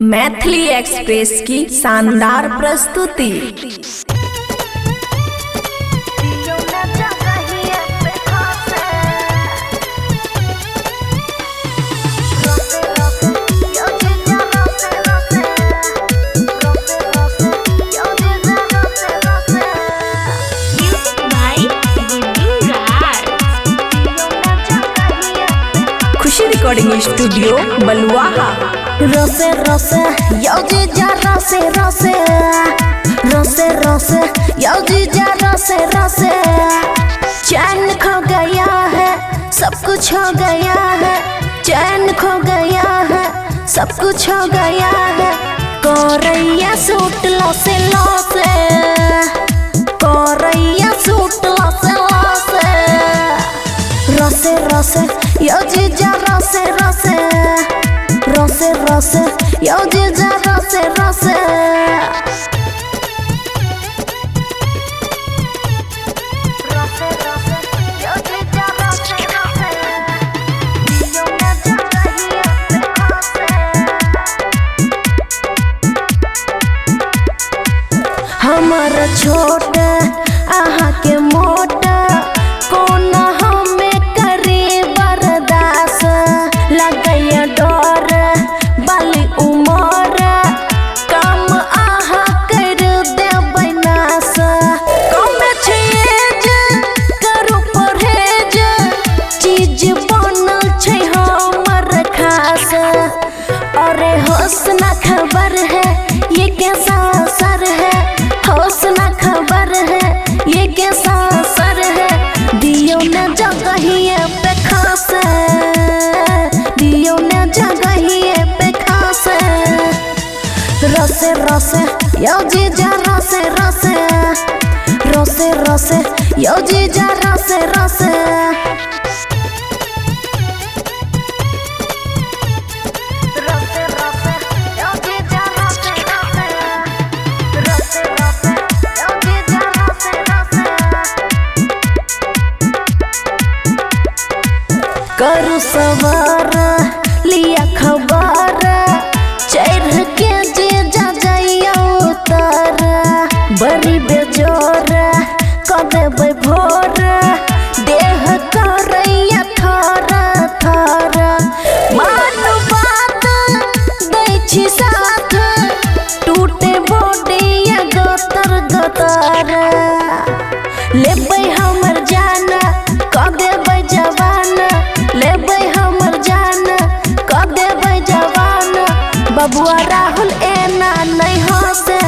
Maithili express की शानदार प्रस्तुति। खुशी रिकॉर्डिंग स्टूडियो बलुआहा। रसे रसे यौजी जा रसे रसे रसे रसे यौजी जा रसे रसे। चैन खो गया है, सब कुछ हो गया है। चैन खो गया है, सब कुछ हो गया है। कोरैया सूट लसे लसे, कोरैया सूट लसे लसे। रसे रसे यौजी जा रसे रसे रसे रसे यौजी जा रसे रसे। हमर छोट आहा के मोट कौन हमें करे बर्दाश्त। लगैया डर बाली उमर, काम आहा कर देबै नाश। कम छेज करू परहेज, चीज बनल छै हमर खास। अरे होश ना खबर है ये कैसा असर है, होश ना खबर है ये कैसा असर है। दियो न जगहिए पे खास, दियो न जगहिए पे खास। रसे रसे यौजी जा रसे रसे रसे रसे यौजी जा रसे रसे। करू सवार लिया खबर, चढ़ के जे जा जाइया उतर। बड़ी बेजोर क देबै भोर, देह करैया थर थर। मानु बात दै छी साथ, टूटे बॉडिया गतर गतर। लेबै हमर जान क देबै जवान, लेबै हमर जान क देबै जवान। बबुआ राहुल एना नहीं हंसे,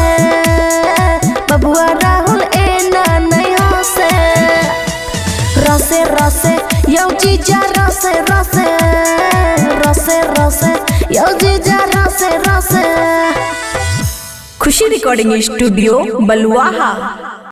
बबुआ राहुल एना नहीं हंसे। रसे रसे यौजी जा रसे रसे रसे रसे यौजी जा रसे रसे। खुशी रिकॉर्डिंग स्टूडियो बलुआहा।